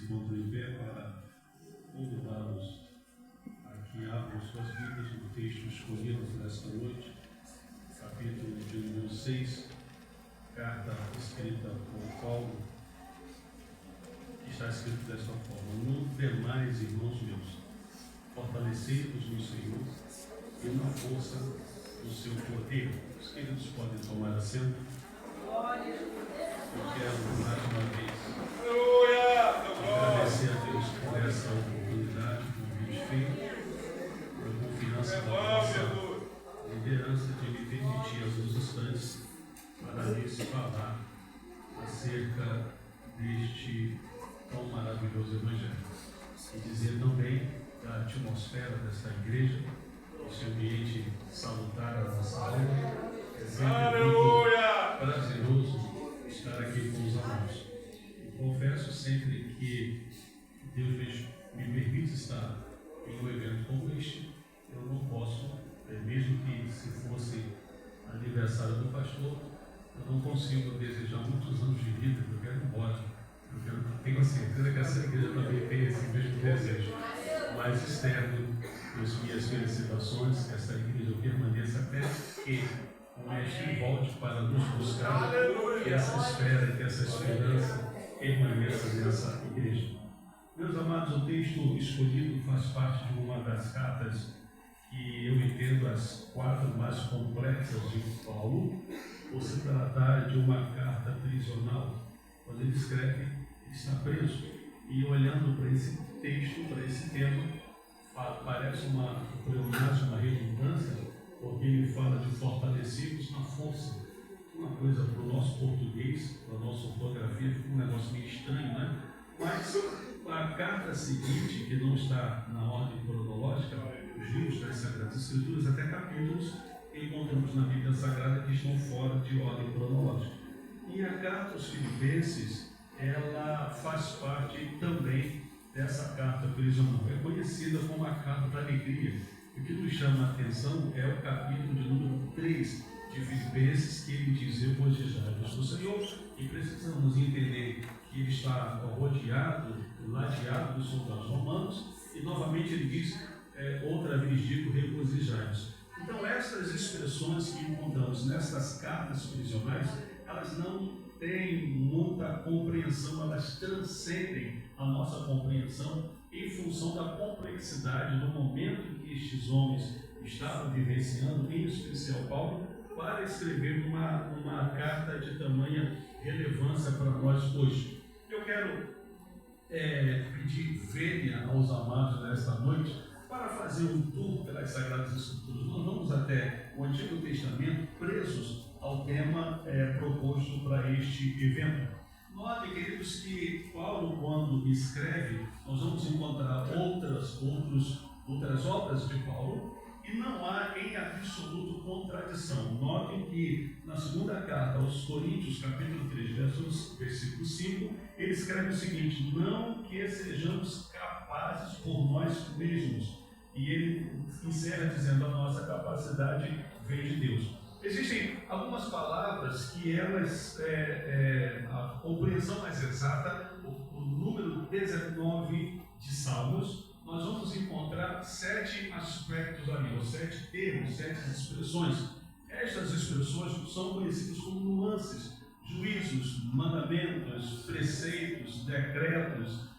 encontram em pé para convidá-los a que abram suas Bíblias no texto escolhido nesta noite, capítulo de número 6, carta escrita por Paulo, que está escrito desta forma: no demais, irmãos meus, fortalecei-vos no Senhor e na força do seu poder. Os queridos podem tomar assento. Eu quero mais uma vez agradecer a Deus por essa oportunidade, por convite feito, por confiança da nossa liderança de me permitir alguns instantes para lhes falar acerca deste tão maravilhoso Evangelho e dizer também da atmosfera desta igreja, esse ambiente salutar à nossa alma. É sempre muito prazeroso estar aqui com os amados. Eu confesso sempre que Deus me permite estar em um evento como este. Eu não posso, mesmo que se fosse aniversário do pastor, eu não consigo desejar muitos anos de vida, eu quero ir embora. Tenho certeza que essa igreja também tem esse mesmo desejo. Mas externo as minhas felicitações, que essa igreja permaneça até que o Mestre volte para nos buscar, que essa espera, que essa esperança permaneça nessa igreja. Meus amados, o texto escolhido faz parte de uma das cartas que eu entendo as 4 mais complexas de Paulo, por se tratar de uma carta prisional. Quando ele escreve, ele está preso. E olhando para esse texto, para esse tema, parece uma pleonasmo, uma redundância, porque ele fala de fortalecê-los na força. Uma coisa para o nosso português, para a nossa ortografia, fica um negócio meio estranho, né? Mas a carta seguinte, que não está na ordem cronológica, os livros das Sagradas Escrituras, até capítulos, encontramos na Bíblia Sagrada que estão fora de ordem cronológica. E a carta aos Filipenses, ela faz parte também dessa carta prisional. É conhecida como a carta da alegria. O que nos chama a atenção é o capítulo de número 3 de Filipenses, que ele diz: eu regozijai-vos no Senhor, e precisamos entender que ele está rodeado, ladeado dos soldados romanos, e novamente ele diz, outra vez digo, regozijai-vos. Então essas expressões que encontramos nestas cartas prisionais, elas não têm muita compreensão, elas transcendem a nossa compreensão em função da complexidade do momento em que estes homens estavam vivenciando, em especial Paulo, para escrever uma carta de tamanha relevância para nós hoje. Eu quero pedir vênia aos amados nesta noite para fazer um tour pelas Sagradas Escrituras. Nós vamos até o Antigo Testamento, presos ao tema proposto para este evento. Notem, queridos, que Paulo, quando escreve, nós vamos encontrar outras obras de Paulo, e não há em absoluto contradição. Notem que na segunda carta aos Coríntios, capítulo 3, versículo 5, ele escreve o seguinte: não que sejamos capazes por nós mesmos. E ele encerra dizendo: a nossa capacidade vem de Deus. Existem algumas palavras que elas, a compreensão mais exata, o número 19 de Salmos, nós vamos encontrar 7 aspectos ali, ou 7 termos, 7 expressões. Estas expressões são conhecidas como nuances, juízos, mandamentos, preceitos, decretos.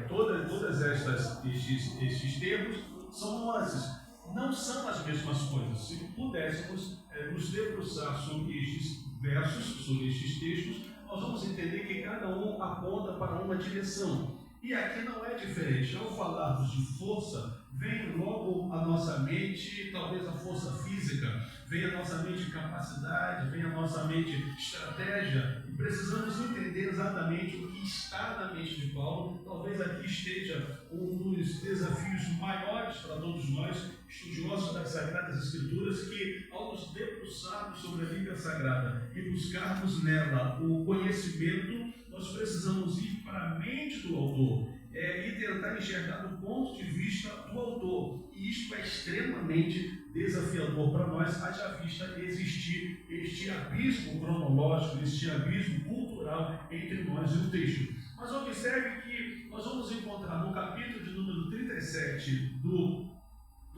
Todas estes termos são nuances. Não são as mesmas coisas. Se pudéssemos nos debruçar sobre estes versos, sobre estes textos, nós vamos entender que cada um aponta para uma direção. E aqui não é diferente. Ao falarmos de força, vem logo à nossa mente, talvez a força física, vem à nossa mente capacidade, vem à nossa mente estratégia, e precisamos entender exatamente o que está na mente de Paulo. Talvez aqui esteja um dos desafios maiores para todos nós, estudiosos das Sagradas Escrituras, que ao nos debruçarmos sobre a Bíblia Sagrada e buscarmos nela o conhecimento, nós precisamos ir para a mente do autor e tentar enxergar do ponto de vista do autor. E isto é extremamente desafiador para nós, haja vista existir este abismo cronológico, este abismo cultural entre nós e o texto. Mas observe que nós vamos encontrar no capítulo de número 37 do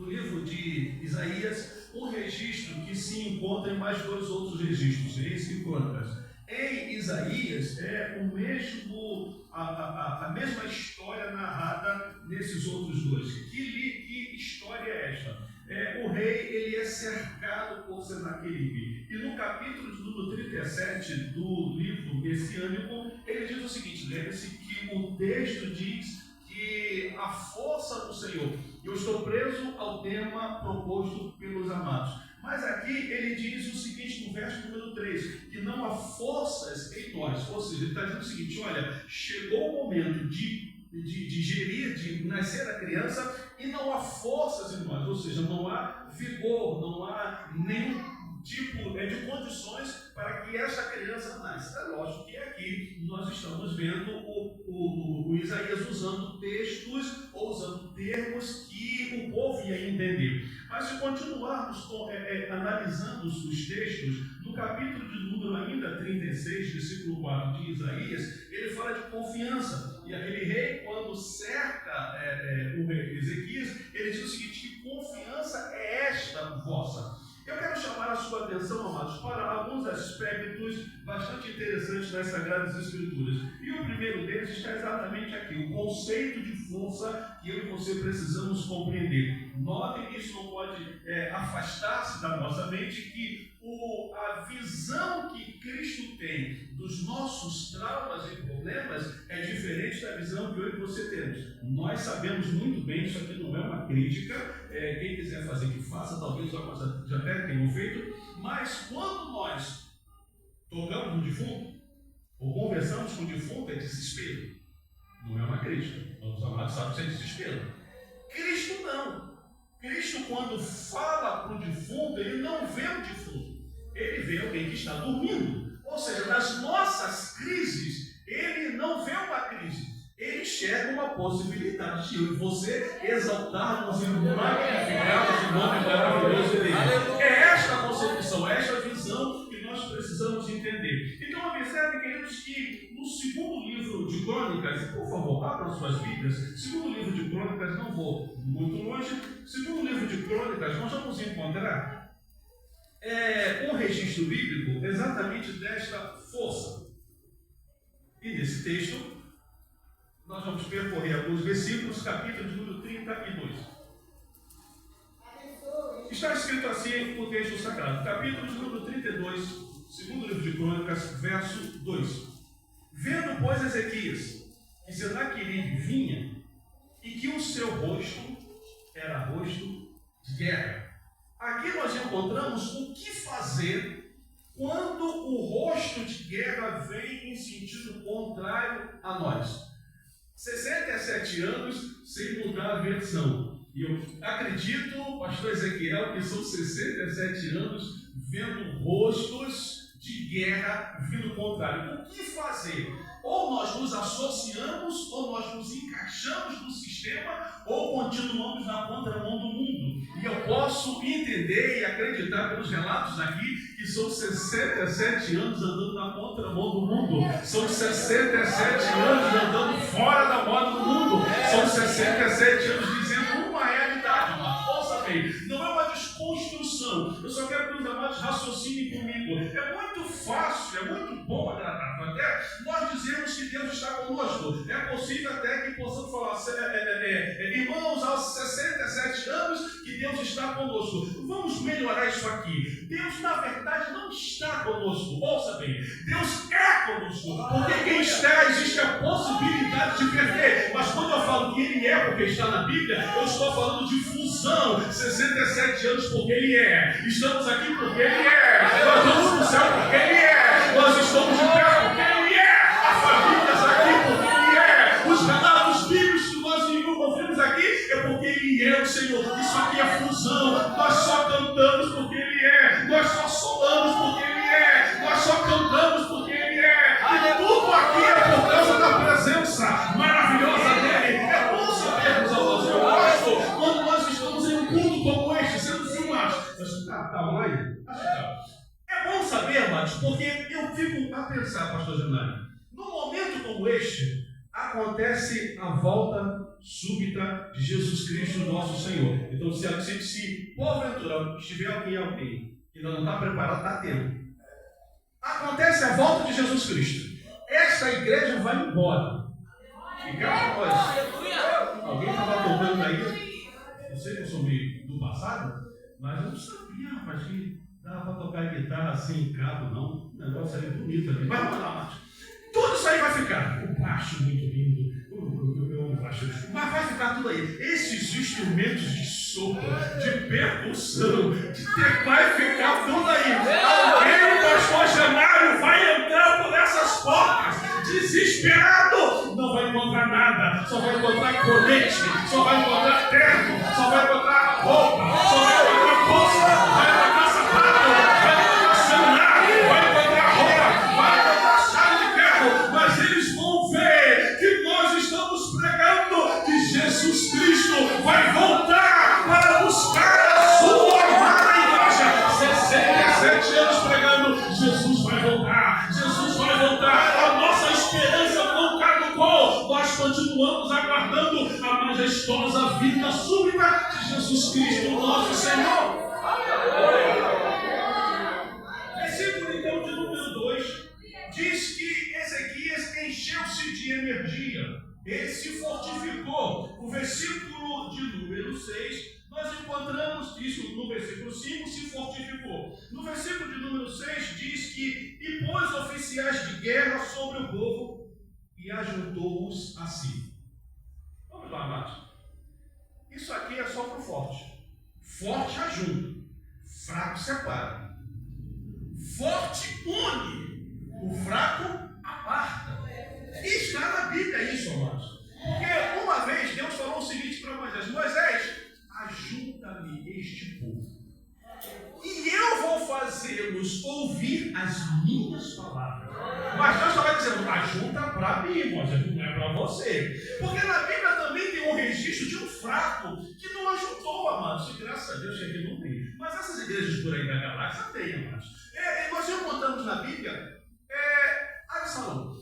livro de Isaías um registro que se encontra em mais dois outros registros, Reis e Crônicas. Em Isaías é a mesma história narrada nesses outros dois. Que história é esta? O rei ele é cercado por Senaqueribe. E no capítulo de número 37 do livro messiânico, ele diz o seguinte: lembre-se que o texto diz que a força do Senhor. Eu estou preso ao tema proposto pelos amados. Mas aqui ele diz o seguinte no verso número 3, que não há forças em nós. Ou seja, ele está dizendo o seguinte: olha, chegou o momento de gerir, de nascer a criança e não há forças em nós. Ou seja, não há vigor, não há nenhum tipo de condições para que esta criança nasça. É lógico que aqui nós estamos vendo o Isaías usando textos ou usando termos que o povo ia entender. Mas se continuarmos analisando os textos, no capítulo de número ainda 36, versículo 4 de Isaías, ele fala de confiança. E aquele rei, quando cerca o rei Ezequias, ele diz o seguinte: que confiança é esta vossa? Eu quero chamar a sua atenção, amados, para alguns aspectos bastante interessantes das Sagradas Escrituras. E o primeiro deles está exatamente aqui, o conceito de força que eu e você precisamos compreender. Notem que isso não pode afastar-se da nossa mente, que a visão que Cristo tem dos nossos traumas e problemas é diferente da visão que eu e você temos. Nós sabemos muito bem, isso aqui não é uma crítica, quem quiser fazer que faça, talvez já até tenham feito, mas quando nós tocamos no defunto, ou conversamos com o defunto, é desespero. Não é uma crítica. Os amados sabem que isso é desespero. Cristo não. Cristo, quando fala para o defunto, ele não vê o defunto. Ele vê alguém que está dormindo. Ou seja, nas nossas crises, ele não vê uma crise. Ele enxerga uma possibilidade de eu e você exaltarmos e magnificarmos o nome maravilhoso dele. É esta a concepção, é esta a visão que nós precisamos entender. Então, observe, queridos, que no segundo livro de Crônicas, e por favor, abram suas Bíblias, segundo livro de Crônicas, não vou muito longe, segundo livro de Crônicas, nós vamos encontrar um registro bíblico exatamente desta força. E nesse texto, nós vamos percorrer alguns versículos, capítulo de número 32. Está escrito assim no texto sagrado, capítulo de número 32, segundo livro de Crônicas, verso 2. Vendo, pois, Ezequias que Senaqueribe vinha e que o seu rosto era rosto de guerra. Aqui nós encontramos o que fazer quando o rosto de guerra vem em sentido contrário a nós. 67 anos sem mudar a versão. E eu acredito, pastor Ezequiel, que são 67 anos vendo rostos de guerra vindo contrário. O que fazer? Ou nós nos associamos, ou nós nos encaixamos no sistema, ou continuamos na contramão do mundo. E eu posso entender e acreditar pelos relatos aqui que são 67 anos andando na contramão do mundo. São 67 anos andando fora da moda do mundo. São 67 anos dizendo uma realidade, uma força bem. Não é uma desconstrução. Eu só quero que os amados raciocinem comigo. É muito fácil, é muito bom, agradável até nós dizemos que Deus está conosco. É possível até que possamos falar, irmãos, aos 67 anos, que Deus está conosco. Vamos melhorar isso aqui. Deus, na verdade, não está conosco. Ouça bem, Deus é conosco. Porque quem está, existe a possibilidade de perder. Mas quando eu falo que Ele é porque está na Bíblia, eu estou falando de fusão. 67 anos porque Ele é. Estamos aqui porque Ele é. Nós vamos para o céu porque Ele é. Nós estamos de pé porque Ele é. A família está aqui porque Ele é. Os relatos bíblicos que nós ouvimos aqui é porque Ele é o Senhor. Isso aqui é fusão. Nós só cantamos porque Ele é. Nós só solamos porque Ele é. Nós só cantamos porque Ele é. E tudo aqui é por causa da presença maravilhosa dEle. É bom sabermos, amados. Eu gosto quando nós estamos em um culto como este, sendo filmados. Está online? É bom saber, amados, porque eu fico a pensar, pastor Genaro, num momento como este, acontece a volta súbita de Jesus Cristo, nosso Senhor. Então, se porventura estiver alguém que ainda não está preparado, está tendo. Acontece a volta de Jesus Cristo. Essa igreja vai embora. E cá para nós. Alguém estava tocando aí? Eu sei que eu sou meio do passado, mas eu não sabia, rapaz, que dava para tocar guitarra assim em cabo, não. O negócio ali bonito ali. Mas vamos lá, Márcio. Tudo isso aí vai ficar. O baixo muito lindo, o baixo, mas vai ficar tudo aí. Esses instrumentos de sopro, de percussão, de ter, vai ficar tudo aí. Alguém, o pastor Jamário, vai entrar por essas portas, desesperado. Não vai encontrar nada, só vai encontrar colete, só vai encontrar terno, só vai encontrar roupa, só vai encontrar bolsa, vai encontrar sapato, vai encontrar celular, vai encontrar roupa, vai encontrar chave de carro, mas eles vão ver que nós estamos pregando que Jesus Cristo vai voltar para buscar a sua amada igreja. 67 anos pregando, Jesus vai voltar, Jesus vai voltar. A nossa esperança não caducou, nós continuamos aguardando a majestosa vinda súbita de Jesus Cristo, nosso Senhor. Versículo então de número 2 diz que Ezequias encheu-se de energia, ele se fortificou. O versículo de número 6 nós encontramos isso no versículo 5, se fortificou. No versículo de número 6 diz que e pôs oficiais de guerra sobre o povo e ajuntou-os a si. Vamos lá, amados. Isso aqui é só para o forte. Forte ajunta, fraco separa. Forte une, o fraco aparta. E está na Bíblia isso, amados. Porque uma vez Deus falou o seguinte para Moisés: Moisés, ajunta-me este povo, e eu vou fazê-los ouvir as minhas palavras. Mas Deus estava dizendo: ajunta para mim, Moisés, não é para você. Porque na Bíblia também tem um registro de um fraco que não ajuntou, amados. E graças a Deus que aqui não tem. Mas essas igrejas por aí da galáxia tem, amados. Nós encontramos na Bíblia Absalão.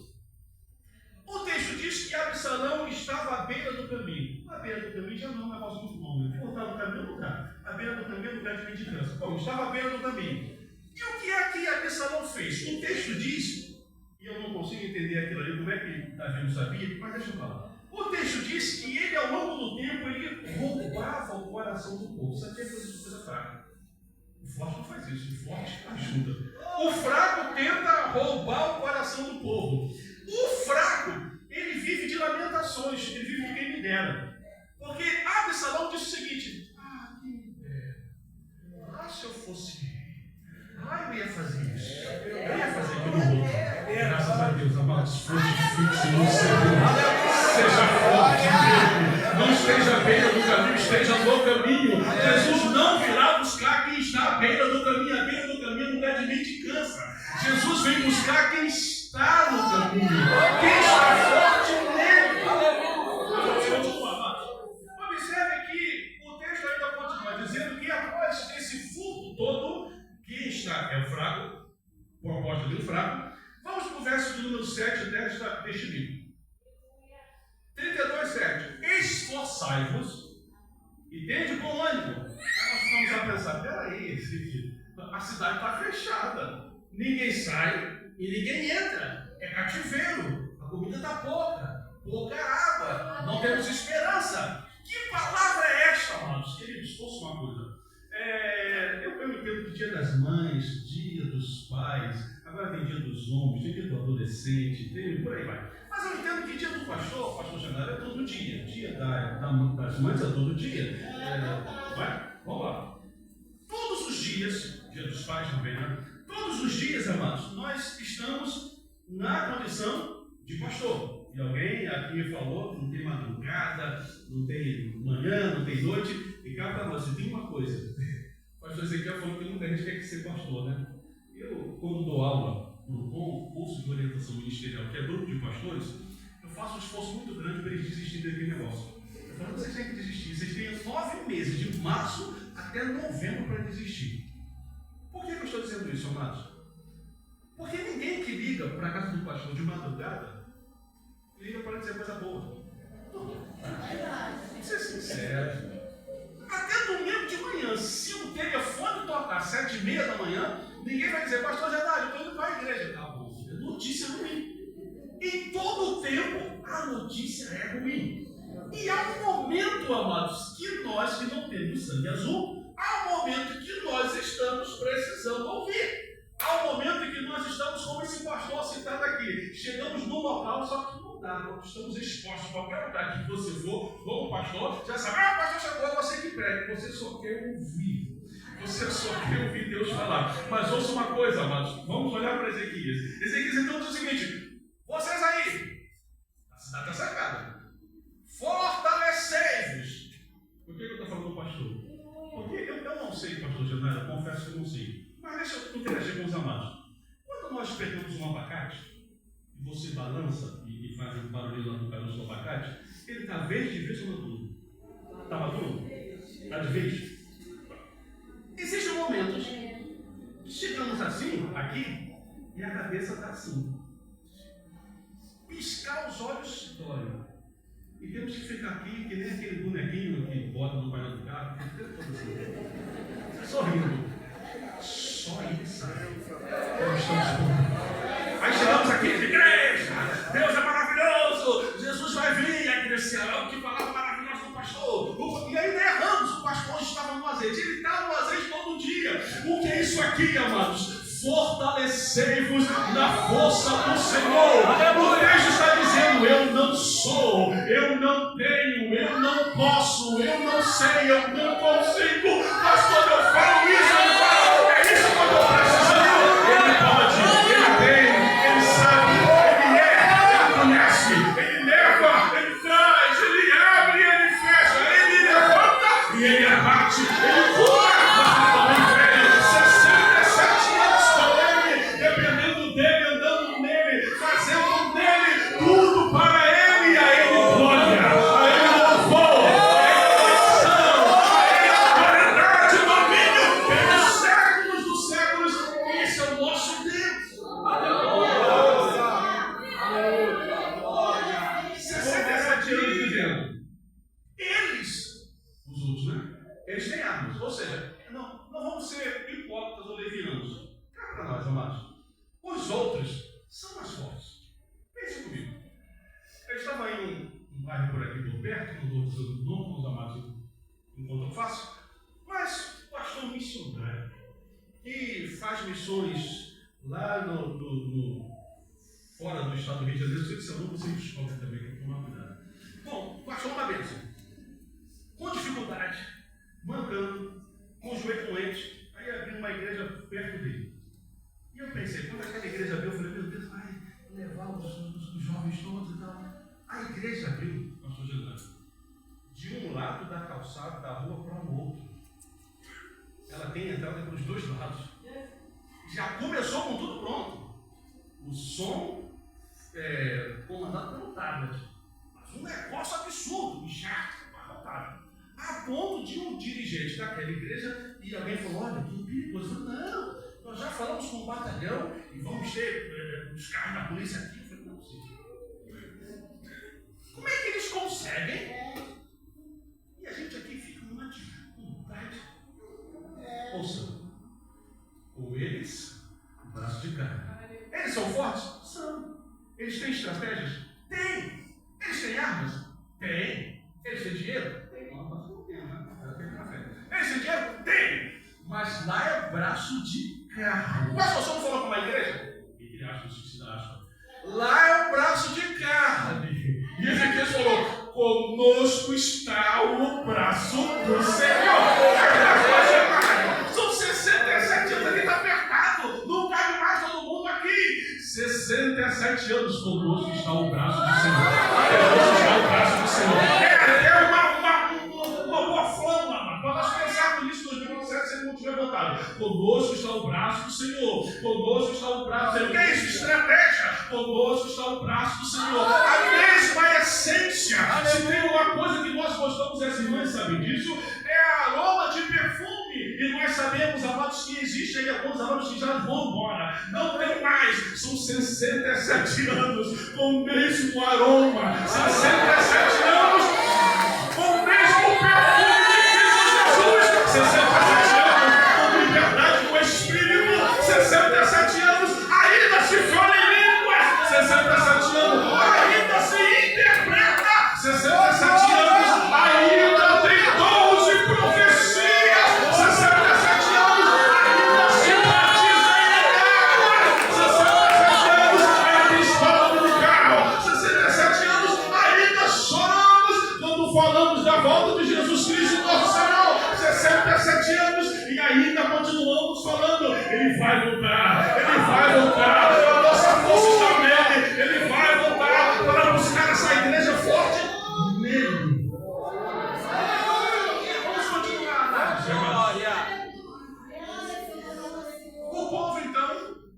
O texto diz que Absalão estava à beira do caminho. À beira do caminho já não é um negócio muito bom. Voltar no caminho não dá. À beira do caminho é lugar de mendicância. Bom, estava à beira do caminho. E o que é que Absalão fez? O texto diz, e eu não consigo entender aquilo ali, como é que Davi não sabia, mas deixa eu falar. O texto diz que ele, ao longo do tempo, ele roubava o coração do povo. Isso aqui é coisa fraca. O forte não faz isso, o forte ajuda. O fraco tenta roubar o coração do povo. O fraco, ele vive de lamentações, ele vive de quem me dera. Porque Absalão disse o seguinte: quem me dera, se eu fosse rei, eu ia fazer isso, eu ia fazer aquilo outro. Graças a Deus, amados, fortifique-se no Senhor, seja forte mesmo, não esteja à beira do caminho, esteja no caminho. Jesus não virá buscar quem está à beira do caminho. À beira do caminho é lugar de mendicância. Jesus vem buscar quem está no caminho, quem está forte nele. Vamos continuar. Observe que o texto ainda continua dizendo que após esse furto todo, quem está é o fraco, o apóstolo do fraco. Vamos para o verso de número 7 deste livro. 32:7. Esforçai-vos e tende bom ânimo. Nós vamos a pensar: peraí, a cidade está fechada, ninguém sai e ninguém entra, é cativeiro, a comida está pouca água, não temos esperança. Que palavra é esta, amados? Queridos, ouça uma coisa. Eu entendo que dia das mães, dia dos pais, agora tem dia dos homens, tem dia do adolescente, tem, por aí vai. Mas eu entendo que dia do pastor Janário é todo dia. Dia das mães é todo dia. Vamos lá. Todos os dias, dia dos pais também, né? Todos os dias, amados, nós estamos na condição de pastor. E alguém aqui falou que não tem madrugada, não tem manhã, não tem noite. E cá para nós, tem uma coisa. O pastor Ezequiel falou que muita gente quer ser pastor, né? Eu, quando dou aula no curso de orientação ministerial, que é grupo de pastores, eu faço um esforço muito grande para eles desistirem daquele negócio. Eu falo: vocês têm que desistir. Vocês têm 9 meses, de março até novembro, para desistir. Por que eu estou dizendo isso, amados? Porque ninguém que liga para a casa do pastor de madrugada, liga para dizer coisa boa. Vamos ser sinceros. Até domingo de manhã, se o telefone tocar às 7h30 da manhã, ninguém vai dizer, pastor Gedade, eu estou indo para a igreja. Acabou. É notícia ruim. Em todo o tempo, a notícia é ruim. E há um momento, amados, que nós que não temos sangue azul, há um momento que nós estamos precisando ouvir. Há um momento em que nós estamos como esse pastor citado aqui. Chegamos no local, só que não dá, nós estamos expostos a qualquer lugar que você for, como pastor, já sabe, o pastor chegou, é você que prega, você só quer ouvir. Você só quer ouvir Deus falar. Mas ouça uma coisa, amados, vamos olhar para Ezequias. Ezequias então diz o seguinte: vocês aí, a cidade está cercada, fortalecei-vos. Por que eu estou falando do pastor? Porque eu não sei, pastor Genaro, eu confesso que eu não sei. Mas deixa eu interagir com os amados. Quando nós pegamos um abacate, e você balança e faz um barulho lá no caroço do abacate, ele está verde de vez ou maduro? Está maduro? Está de vez? Existem momentos que chegamos assim, aqui, e a cabeça está assim. Piscar os olhos dói. E temos que ficar aqui, que nem aquele bonequinho que bota no painel do carro, sorrindo. Só ele sabe. Aí chegamos aqui, igreja, Deus é maravilhoso, Jesus vai vir, a igreja, que palavra maravilhosa do pastor. E aí erramos, o pastor estava no azeite, ele está no azeite todo dia. O que é isso aqui, amados? Fortalecei-vos na força do Senhor. O texto está dizendo: eu não sou, eu não tenho, eu não posso, eu não sei, eu não consigo. Mas quando eu falo isso, eu falo, é isso que eu estou precisando. Ele pode, ele tem, ele sabe, ele ele conhece, ele leva, ele traz, ele abre, ele fecha, ele levanta e ele abate, ele cura. Enquanto fácil, mas o pastor missionário que faz missões lá fora do estado do Rio de Janeiro, sei que seu nome você descobre também, que eu tomar cuidado. Bom, o pastor é uma bênção, com dificuldade, mancando, com o joelho doente, aí abriu uma igreja perto dele. E eu pensei, quando aquela igreja abriu, eu falei, meu Deus, vai levar os jovens todos e tal. A igreja abriu, pastor Genaro, de um lado da calçada da rua para o outro. Ela tem entrada pelos dois lados. Já começou com tudo pronto. O som comandado pelo tablet. Mas um negócio absurdo, já abarrotado. A ponto de um dirigente daquela igreja e alguém falou: olha, que perigoso. Não, nós já falamos com o batalhão e vamos ter os carros da polícia aqui. Eu falei: não, sim. Como é que eles conseguem? E a gente aqui fica numa dificuldade. Ouça, ou eles, o braço de carne. Eles são fortes? São. Eles têm estratégias? Tem. Eles têm armas? Tem. Eles têm dinheiro? Tem. Não tem, né? Eles têm dinheiro? Tem. Mas lá é braço de carne. O pastor só não falou com uma igreja? Entre aspas, se acha. Lá é o braço de carne. E Ezequias falou: conosco está o braço do Senhor. São 67 anos, aqui está apertado, não cabe mais todo mundo aqui. 67 anos, conosco está o braço do Senhor. Conosco está o braço do Senhor. É uma boa flama, para nós pensarmos nisso em 2007, ser muito levantado. Conosco está o braço do Senhor. Conosco está o braço do Senhor. O que é isso? Estratégia. Conosco está o braço do Senhor. A mesma essência. Se tem uma coisa que nós gostamos, as irmãs sabem disso, é a aroma de perfume. E nós sabemos, amados, que existem aí alguns aromas que já vão embora. Não tem mais. mais, são 67 anos com o mesmo aroma, 67 anos com o mesmo perfume de Cristo Jesus, 67 anos com liberdade do Espírito, 67 anos ainda se fala em línguas, 67 anos ainda se interpreta, 67 anos ainda tem dons de profecia, 67 anos ainda se batiza em água, 67 anos ainda escola dominical, 67 anos ainda choramos quando falamos da volta de Jesus Cristo, nosso Senhor, 67 anos e ainda continuamos falando, Ele vai voltar, Ele vai voltar, a nossa força está nele, Ele vai voltar para buscar essa igreja forte nele. Vamos continuar lá. O povo então,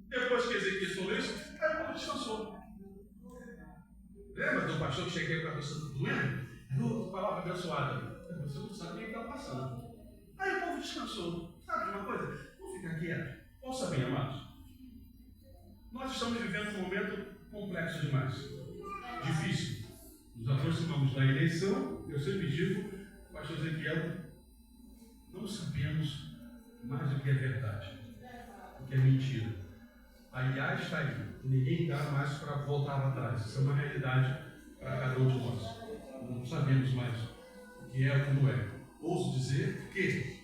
depois que Ezequias falou isso, aí o povo descansou. Lembra do pastor que cheguei com a cabeça doendo? Palavra abençoada. Você não sabe o que está passando. Aí o povo descansou. Sabe de uma coisa? Vamos ficar quieto. Ouça bem, amados. Nós estamos vivendo um momento complexo demais. Difícil. Nos aproximamos da eleição. Eu sempre digo, pastor Ezequiel, não sabemos mais do que é verdade, o que é mentira. A IA está aí. Ninguém dá mais para voltar atrás. Isso é uma realidade para cada um de nós. Não sabemos mais o que é ou o que não é. Ouso dizer que,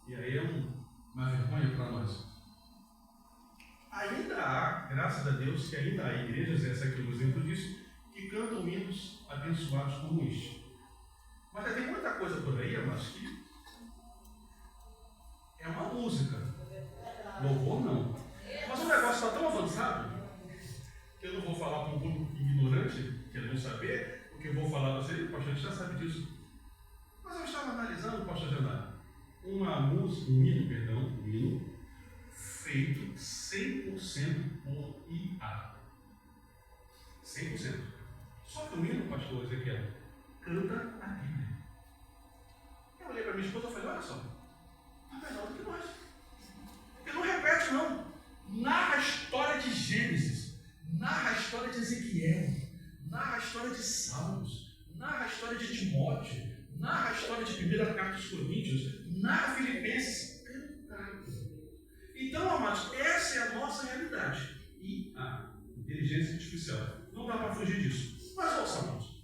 e aí é uma vergonha para nós, ainda há, graças a Deus, que ainda há igrejas, essa aqui é um exemplo disso, que cantam hinos abençoados como este. Mas já tem muita coisa por aí, mas que é uma música. Louvor não. Mas o negócio está tão avançado que eu não vou falar para um público ignorante, que não saber, porque eu vou falar para você, o pastor já sabe disso. Mas eu estava analisando, pastor Janari, um hino feito 100% por IA. 100%. Só que o hino, pastor Ezequiel, canta a Bíblia. Eu olhei para minha esposa e falei, olha só, está melhor do que nós. Ele não repete não. Narra a história de Gênesis, narra a história de Ezequiel, narra a história de Salmos, narra a história de Timóteo, narra a história de 1 Carta aos Coríntios, narra Filipenses, cantado. Então, amados, essa é a nossa realidade. E a inteligência artificial. Não dá para fugir disso. Mas ouça, amados,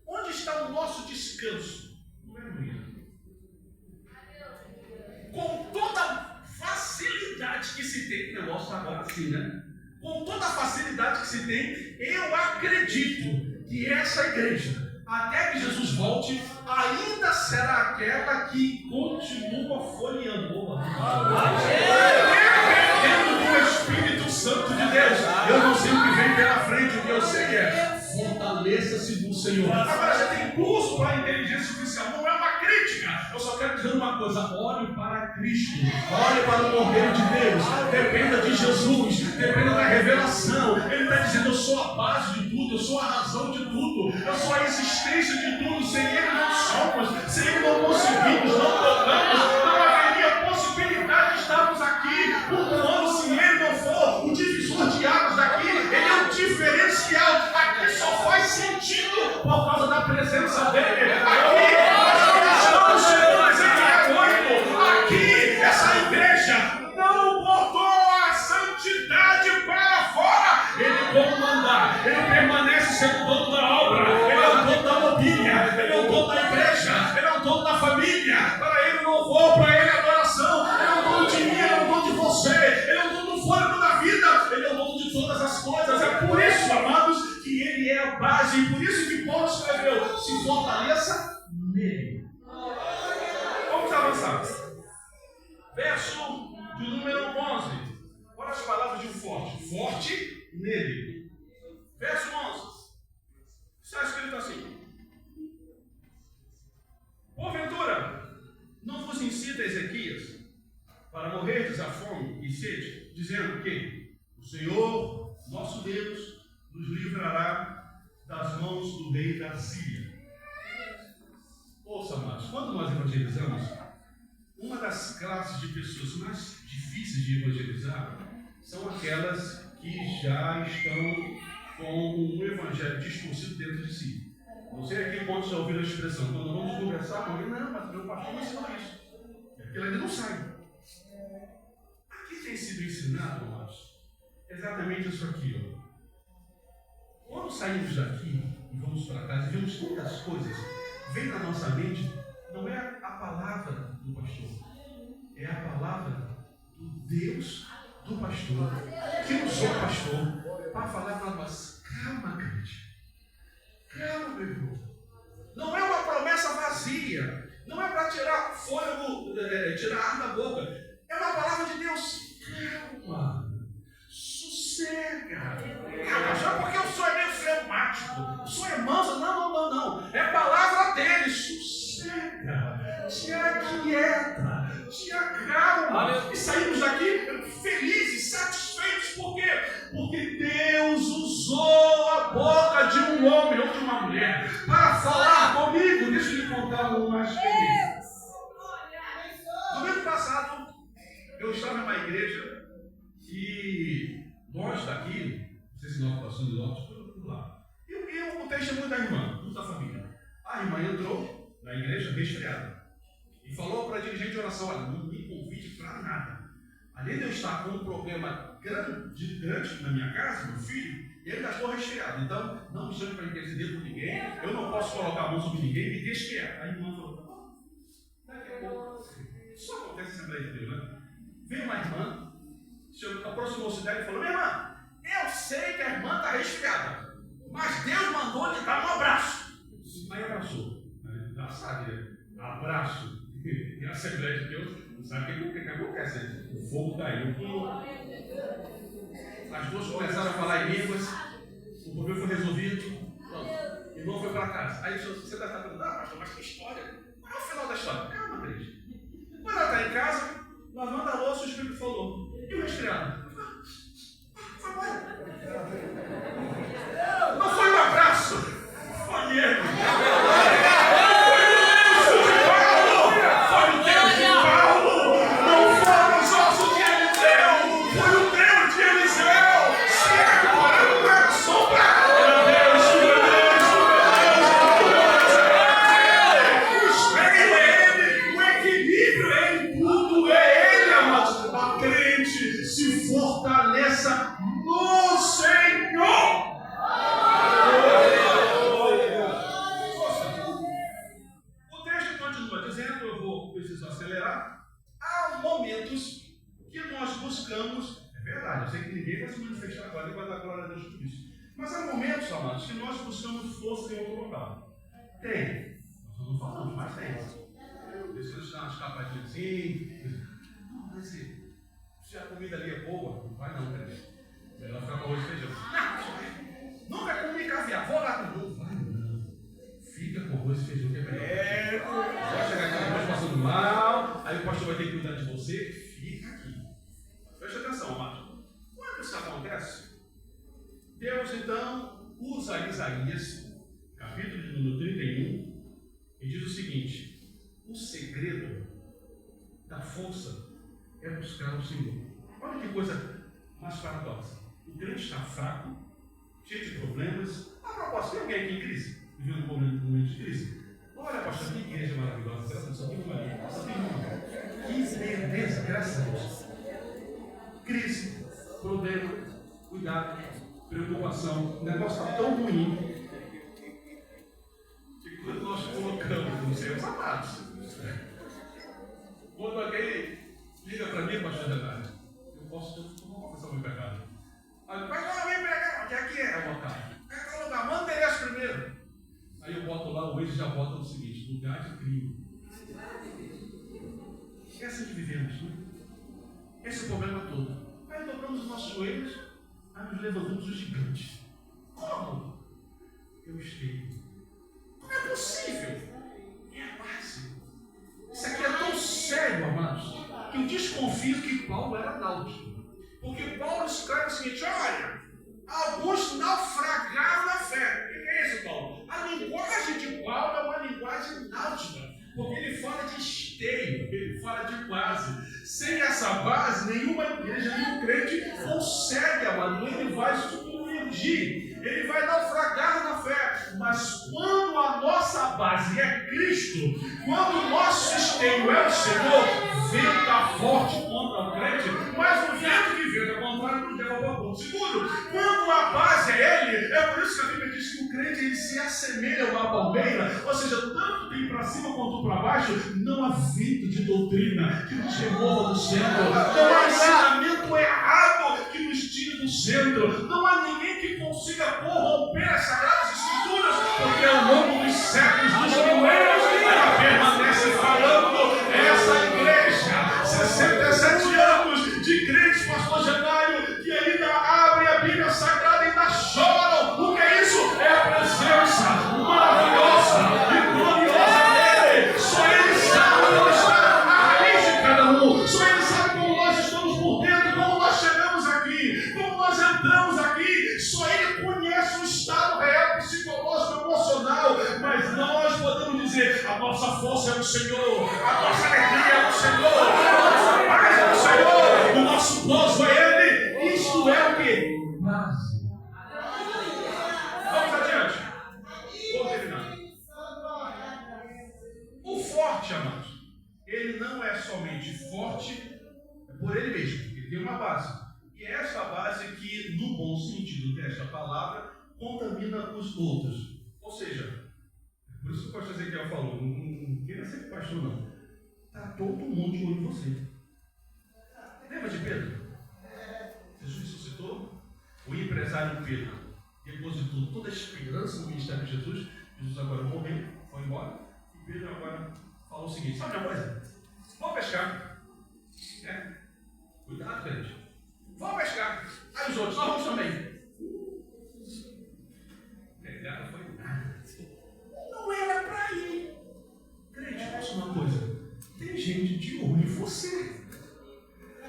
onde está o nosso descanso? Não é no hino. Com toda a facilidade que se tem, o negócio está agora assim, né? Com toda a facilidade que se tem, eu acredito que essa igreja, até que Jesus volte, ainda será aquela que continua folheando. Dependendo do Espírito Santo de Deus. Eu não sei o que vem pela frente, o que eu sei é fortaleça-se no Senhor. Agora já tem curso para a inteligência artificial, não é uma crítica. Eu só quero dizer uma coisa: olhe para Cristo, olhe para o Cordeiro de Deus, dependa de Jesus, dependa da revelação. Ele está dizendo: eu sou a base de tudo, eu sou a razão de tudo, eu sou a existência de tudo. Sem Ele não somos, sem Ele não conseguimos, não tocamos, não haveria possibilidade de estarmos aqui um ano se Ele não for o divisor de águas daqui. Ele é um diferencial, aqui só faz sentido por causa da presença dEle. Aqui nós estamos chegando a Ezequiel 8, aqui essa igreja não botou a santidade para fora. Ele comanda, ele permanece sendo dono da obra, ele é o dono da mobília, ele é o dono da igreja, ele é o dono da família. Para ele louvor, para ele adoração, ele é o dono de mim, ele é o dono de você, ele é o dono do fôlego da vida, ele é o dono de todas as coisas. É por isso, amados, que ele é a base, e por isso que Paulo escreveu: se fortaleça nele. Vamos avançar. Verso de número 11. Olha as palavras de forte. Forte nele. Verso 11. Está escrito assim: porventura, não vos incita Ezequias para morrerdes à fome e sede, dizendo que o Senhor, nosso Deus, nos livrará das mãos do rei da Síria. Ouça, amados, quando nós evangelizamos, uma das classes de pessoas mais difíceis de evangelizar são aquelas que já estão com um evangelho distorcido dentro de si. Não sei aqui quantos já ouviram a expressão, quando vamos conversar com alguém, não, mas meu pastor não ensinou isso. É porque ela ainda não sai. Aqui tem sido ensinado, amados, exatamente isso aqui. Quando saímos daqui e vamos para casa e vemos tantas coisas, vem na nossa mente, não é a palavra do pastor, é a palavra do Deus do pastor, que usou o pastor para falar para nós. Calma, crente. Calma, meu irmão. Não é uma promessa vazia. Não é para tirar fôlego, tirar ar da boca. É uma palavra de Deus. Calma. Sossega. Só porque o senhor é meio fleumático, o senhor é manso. Não. É a palavra dele. Sossega. Te aquieta. Te acalma. E saímos daqui felizes, satisfeitos. Por quê? Porque Deus usou a boca de um homem ou de uma mulher para falar comigo. Deixa eu lhe contar uma experiência. Domingo passado, eu estava numa igreja e nós daqui, não sei se Nova Iguaçu do Norte, por lá. E o testemunho da irmã, da família. A irmã entrou na igreja resfriada e falou para a dirigente de oração: olha, não me convide para nada. Além de eu estar com um problema grande na minha casa, meu filho, e ainda estou resfriado. Então, não me chame para interceder por ninguém. Eu não posso colocar a mão sobre ninguém, me deixe quieto. A irmã falou: tá bom, daqui a pouco. Isso acontece sempre aí de Deus, né? Veio uma irmã, aproximou-se dela e falou: minha irmã, eu sei que a irmã está resfriada, mas Deus mandou lhe dar um abraço. Aí abraçou. Já sabe, né? Abraço. E a Assembleia de Deus não sabe o que acontece. O fogo caiu. As duas começaram a falar em línguas. O problema foi resolvido. O irmão foi para casa. Aí você está perguntando: pastor, mas que história? Qual é o final da história? Calma, Cris. Quando ela está em casa, lavando a louça, o Espírito falou: e o resfriado? Foi embora. Não foi um abraço. Foi ele. Mas há momentos, amados, que nós buscamos força em outro local. Tem. Nós não falamos, mas tem. Deixa eu dar uma escapadinha assim. Não, mas se a comida ali é boa, não vai não, cara. Melhor ficar com arroz e feijão. Não, nunca comi caviar. Vou lá com novo. Vai não. Fica com arroz e feijão que é melhor. Vai chegar aqui depois passando mal. Aí o pastor vai ter que cuidar de você. Fica aqui. Preste atenção, amado. Quando isso acontece, Deus então usa Isaías, capítulo de número 31, e diz o seguinte: o segredo da força é buscar o Senhor. Olha que coisa mais paradoxa. O crente está fraco, cheio de problemas. A propósito, tem alguém aqui em crise? Vivendo um momento de crise? Olha, pastor, que igreja maravilhosa. Graças a Deus, só tem uma ali. Só tem uma. Que beleza, graças a Deus. Crise, problema, cuidado, preocupação. O negócio está tão ruim que quando nós colocamos nos seus sapatos, quando alguém liga para mim, pastor Renato, eu posso confessar o meu pecado. Aí, pastor, vem pregar, onde é que é? Eu botar. É lugar, manda esse primeiro. Aí eu boto lá, o Waze já bota no seguinte: lugar de crime. É assim que vivemos, né? Esse é o problema todo. Aí dobramos os nossos joelhos, aí nos levantamos o gigante. Como? Eu esteio. Como é possível? É a base. Isso aqui é tão sério, amados, que eu desconfio que Paulo era náutico. Porque Paulo escreve o seguinte: olha, alguns naufragaram na fé. O que é isso, Paulo? A linguagem de Paulo é uma linguagem náutica, porque ele fala de esteio, ele fala de base. Sem essa base, nenhuma igreja, nenhum crente amado, ele vai submergir, ele vai naufragar na fé. Mas quando a nossa base é Cristo, quando o nosso esteio é o Senhor, venta forte contra o crente, mas o vento que venta contra nos leva para o ponto seguro. Quando a base é Ele, é por isso que a Bíblia diz que o crente ele se assemelha a uma palmeira, ou seja, tanto tem para cima quanto para baixo, não há vento de doutrina que nos remova do centro, não há ensinamento errado que nos tire do centro, não há ninguém que consiga corromper as Sagradas Escrituras, porque ao longo dos séculos, dos milênios, ela permanece falando. Essa igreja, 67 anos de crentes, pastor Janário, que ainda abre a Bíblia Sagrada e ainda choram. O que é isso? É a presença maravilhosa e gloriosa dele. Só ele sabe onde está a raiz de cada um. Só ele sabe como nós estamos por dentro, como nós chegamos aqui, como nós entramos aqui. Só ele conhece o estado real, psicológico, emocional. Mas nós podemos dizer: a nossa força é o Senhor, a nossa alegria é o Senhor, a nossa paz é o Senhor, o nosso gozo é Ele. Isto é o que? Base. Vamos adiante. Vou terminar. O forte, amados, ele não é somente forte por ele mesmo, ele tem uma base. E é essa base que, no bom sentido desta palavra, contamina os outros. Ou seja, por isso que o pastor Ezequiel falou, não queria ser pastor não. Está todo mundo de olho em você. Lembra de Pedro? Jesus ressuscitou. O empresário Pedro depositou toda a esperança no ministério de Jesus. Jesus agora morreu, foi embora. E Pedro agora falou o seguinte: sabe uma coisa? Vamos pescar. Cuidado, crente. Vamos pescar. Aí os outros, nós vamos também. Pegada foi nada. Não era para ir. Crente, faça uma coisa. Tem gente de olho em você.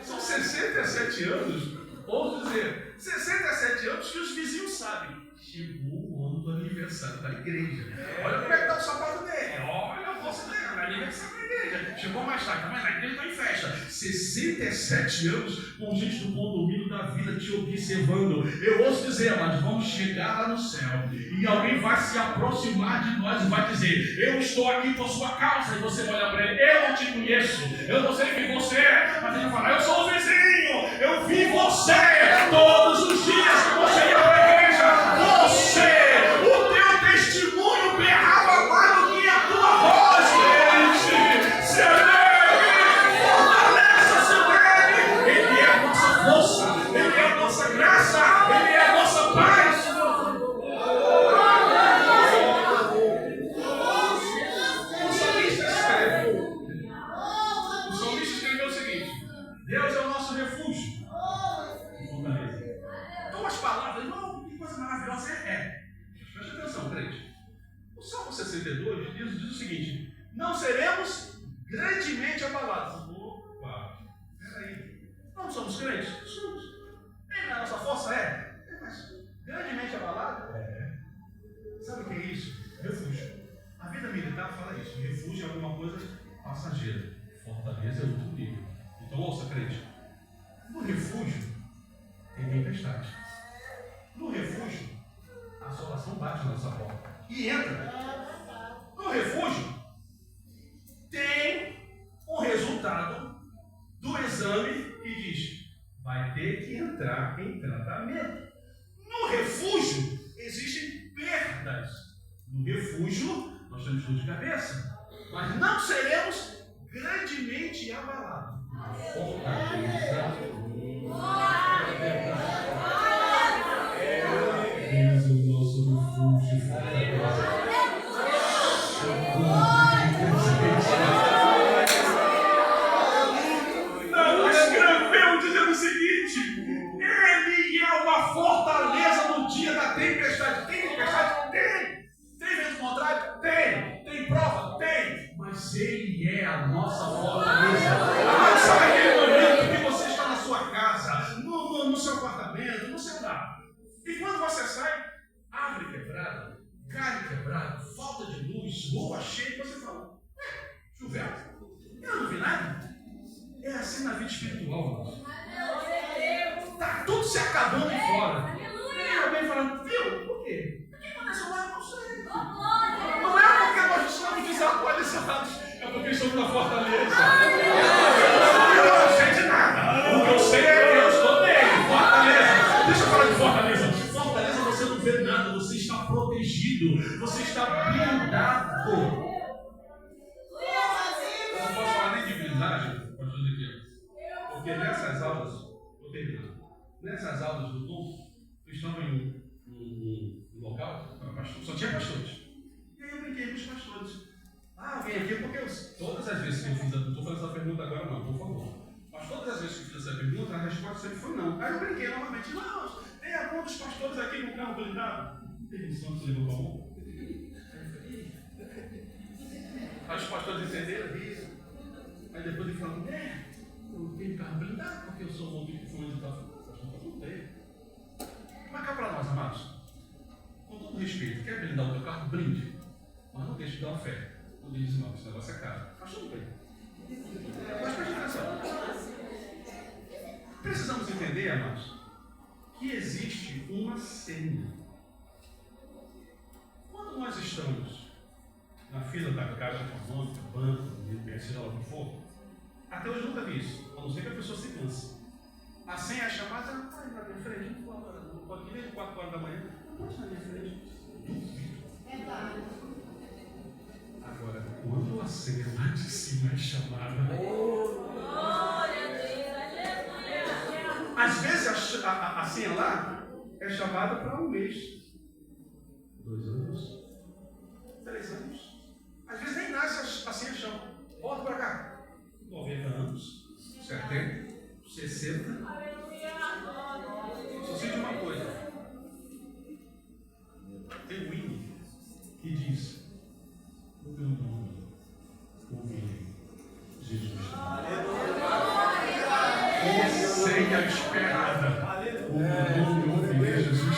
São 67 anos, ouso dizer, 67 anos que os vizinhos sabem. Chegou o ano do aniversário da igreja. Olha como é que está o sapato dele. Olha a bolsa dele, é aniversário da igreja. Chegou mais tarde, mas a igreja está em festa. 67 anos com gente do condomínio da vida te observando. Eu ouço dizer, mas vamos chegar lá no céu. E alguém vai se aproximar de nós e vai dizer: eu estou aqui por sua causa. E você vai olhar para ele: eu não te conheço, eu não sei quem você é. Mas ele vai falar: eu sou o vizinho, eu vi você todos os dias que você ia para a igreja. O teu testemunho berrava mais do que a tua voz, gente. Se alegre, fortaleça-se nele. Ele é a nossa força, ele é a nossa graça, ele é a nossa paz. O salmista escreveu o seguinte: Deus é o nosso refúgio. Então as palavras, não, que coisa maravilhosa é. Preste atenção, crente. O Salmo 62 diz o seguinte: não seremos grandemente abalados. Opa, peraí. Não somos crentes? Somos. A nossa força mas grandemente abalado? Sabe o que é isso? Refúgio. A vida militar fala isso. Refúgio é alguma coisa passageira. Fortaleza é outro nível. Então ouça, crente. No refúgio tem tempestade. No refúgio, a assolação bate na nossa porta e entra. No refúgio, tem um resultado do exame que diz: vai ter que entrar em tratamento. No refúgio, existem perdas. No refúgio, nós temos dor de cabeça, mas não seremos grandemente abalados. Fortaleza. Eis o nosso refúgio, fortaleza. Não escreveu dizendo o seguinte: ele é uma fortaleza no dia da tempestade. Tem tempestade? Tem. Tem vento contrário? Tem. Tem prova? Tem. Mas ele é a nossa fortaleza. Sabe aquele momento que você está na sua casa, no seu apartamento, no seu lar, e quando você sai, árvore quebrada, galho quebrado, falta de luz, rua cheia, você fala: choveu? Eu não vi nada. É assim na vida espiritual, irmãos. está tudo se acabando de fora. E alguém fala, viu? Por quê? O que aconteceu lá? Eu não sei. Não é porque nós estamos desatualizados, é porque estamos na fortaleza. Eu não sei de nada. O que eu sei é que eu estou nele. Fortaleza. Deixa eu falar de fortaleza. Fortaleza, você não vê nada, você está protegido, você está blindado. Eu não posso falar nem de blindagem, pode dizer aqui. Porque nessas aulas, vou terminar. Nessas aulas do culto, eu estava em um local, só tinha pastores. E aí eu brinquei com os pastores. Vem aqui porque todas as vezes que eu fiz, não estou fazendo essa pergunta agora não, por favor. Mas todas as vezes que eu fiz essa pergunta, a resposta sempre foi não. Aí eu brinquei novamente. Não, tem algum dos pastores aqui no carro blindado? Tem um santo que levou para a mão? Aí os pastores entenderam isso. Aí depois ele falou, eu tenho carro blindado porque eu sou um outro que foi onde estava. Não tem. Mas cá para nós, amados. Com todo respeito, quer blindar o teu carro? Blinde. Mas não deixe de dar uma fé. Não diz, não, esse negócio é caro. Mas tudo bem. Mas preste atenção. Precisamos entender, amados, que existe uma senha. Quando nós estamos na fila da Caixa Econômica, banco, seja lá o que for, até hoje eu nunca vi isso, a não ser que a pessoa se canse. A senha é chamada, na minha frente, não pode ir nem 4 horas da manhã, não pode ir na minha frente. Agora, quando a senha lá de cima é chamada, às vezes a senha lá é chamada para um mês, 2 anos, 3 anos. Às vezes nem nasce a senha chama. Volta para cá. 90 anos, 70, 60. Só sei de uma coisa. Tem um hino que diz: no meu nome ouvirei Jesus. Senha esperada. O meu nome ouvirei Jesus.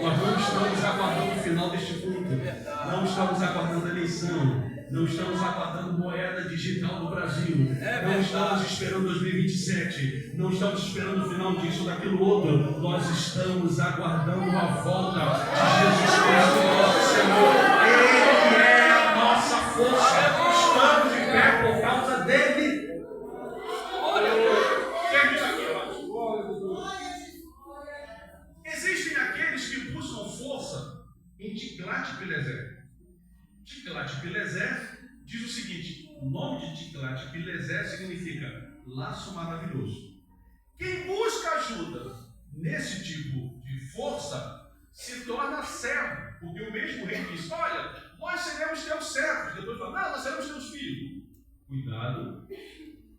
Nós não estamos aguardando o final deste culto. Não estamos aguardando a eleição. Não estamos aguardando moeda digital no Brasil. Não estamos esperando 2027. Não estamos esperando o final disso ou daquilo outro. Nós estamos aguardando a volta de Jesus Cristo, nosso Senhor. Ele é a nossa força. Estamos de pé por causa dele. Existem aqueles que buscam força em Tiglat-Pileser. Tiglat-Pileser diz o seguinte: o nome de Tiglat-Pileser significa laço maravilhoso. Quem busca ajuda nesse tipo de força se torna servo, porque o mesmo rei diz: olha, nós seremos teus servos. Depois fala: não, nós seremos teus filhos. Cuidado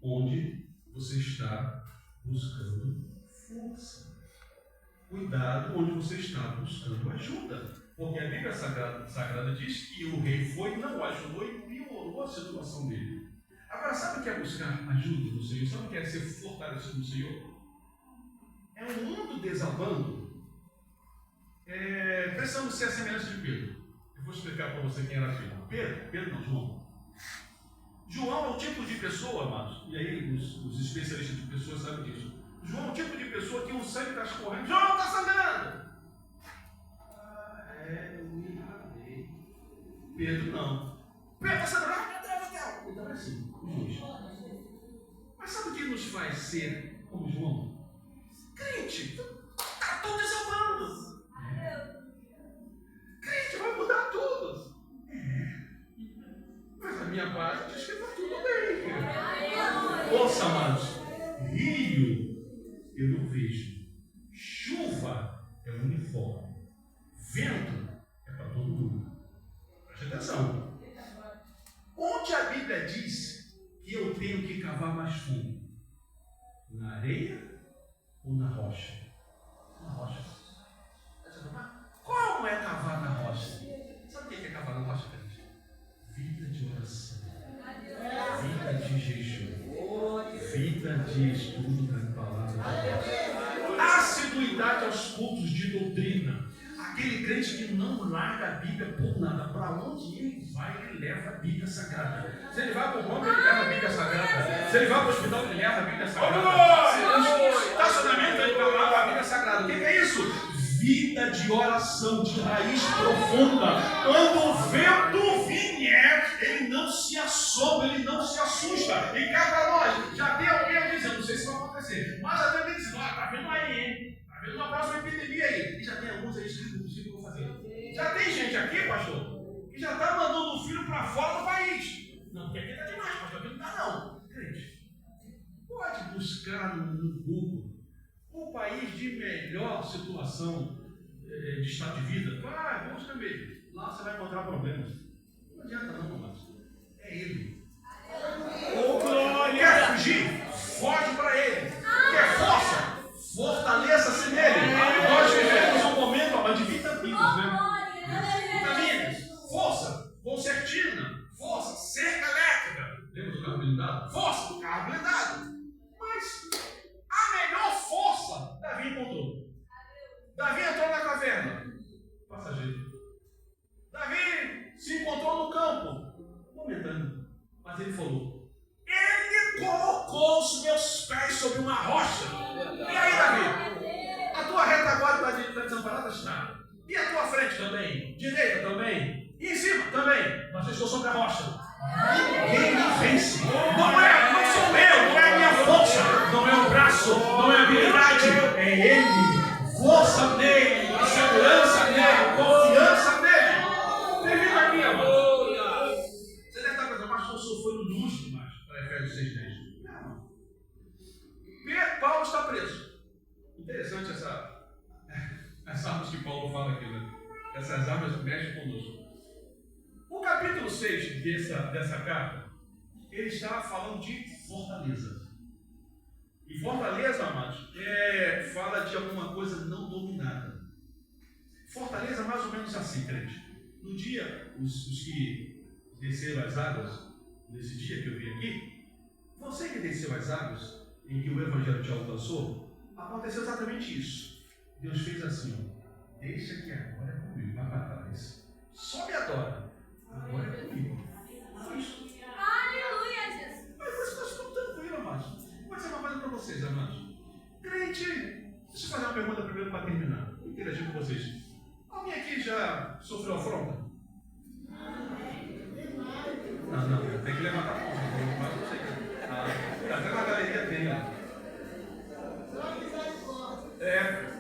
onde você está buscando força. Cuidado onde você está buscando ajuda. Porque a Bíblia Sagrada diz que o rei foi, não o ajudou e piorou a situação dele. Agora, sabe o que é buscar ajuda no Senhor? Sabe o que é ser fortalecido no Senhor? É um mundo desabando. Precisamos ser a semelhança de Pedro. Eu vou explicar para você quem era Pedro. Pedro não, João. João é o tipo de pessoa, amados, e aí os especialistas de pessoas sabem disso. João é o tipo de pessoa que o sangue está escorrendo. João está sangrando! Eu me enganei. Pedro não. Pedro está sangrando? Ele estava assim, Mas sabe o que nos faz ser como João? Crente, está tudo desabando. Crente vai mudar tudo. Mas a minha base diz que está tudo bem. Ouça, amados, rio eu não vejo. Chuva é uniforme. Vento é para todo mundo. Preste atenção. Onde a Bíblia diz que eu tenho que cavar mais fundo? Na areia ou na rocha? Na rocha. Como é cavar na rocha? Sabe o que é cavar na rocha, gente? Vida de oração. Vida de jejum. Vida de estudo da palavra de Deus. Assiduidade aos cultos de doutrina. Aquele crente que não larga a Bíblia por nada. Para onde ele vai, ele leva a Bíblia Sagrada. Se ele vai para o banco, ele leva a Bíblia Sagrada. Se ele vai para o hospital, ele leva a Bíblia Sagrada. Se ele está relacionamento entre a vida sagrada. O que é isso? Vida de oração, de raiz profunda. Quando o vento vier, ele não se assombra, ele não se assusta. E cá para nós, já tem alguém dizendo, não sei se vai acontecer, mas já tem alguém dizendo, tá vendo aí, hein? Tá vendo uma próxima epidemia aí. E já tem alguns aí escritos no que eu vou fazer. Já tem gente aqui, pastor, que já está mandando o filho para fora do país. Não, porque aqui está demais, pastor, aqui não está não. Crente, pode buscar no Google um país de melhor situação de estado de vida. Vai, busca mesmo. Lá você vai encontrar problemas. Não adianta não, mas é ele. Ô, glória! Quer fugir? Foge para ele. Quer força? Fortaleça-se nele. Nós vivemos um momento de vitaminas, né? Vitaminas. Força. Concertina. Força. Cerca elétrica. Lembra do carro blindado? Força. Do carro blindado. Mas a melhor força Davi encontrou. Davi entrou na caverna. Passageiro. Davi se encontrou no campo. Momentâneo. Mas ele falou: Ele colocou os meus pés sobre uma rocha. E aí, Davi? A tua retaguarda está desamparada? Está. E a tua frente também? Direita também? E em cima também? Mas eu estou sobre a rocha. Ninguém me vence. Não sou eu, não é a minha força, não é o braço, não é a habilidade, é ele. Força nele, segurança nele, confiança nele. Termina aqui, amado. Você deve estar pensando, mas o senhor foi no luxo demais para Efésios 6:10. Não. Paulo está preso. Interessante essas armas que Paulo fala aqui, né? Essas armas mexem conosco. O capítulo 6 dessa carta, ele está falando de fortaleza. E fortaleza, amados, fala de alguma coisa não dominada. Fortaleza mais ou menos assim, crente. No dia, os que desceram as águas, nesse dia que eu vim aqui, você que desceu as águas, em que o Evangelho te alcançou, aconteceu exatamente isso. Deus fez assim, ó, deixa que agora é comigo, vai para trás. Sobe e adora. Agora é comigo. Foi isso. Aleluia, Jesus. Mas por isso nós estamos tranquilos, amados. Vou dizer uma coisa para vocês, amados. Crente, deixa eu fazer uma pergunta primeiro para terminar. Eu interagir com vocês. Alguém aqui já sofreu afronta? Não, tem que levantar a mão. Mas não sei. Até na galeria tem, ó.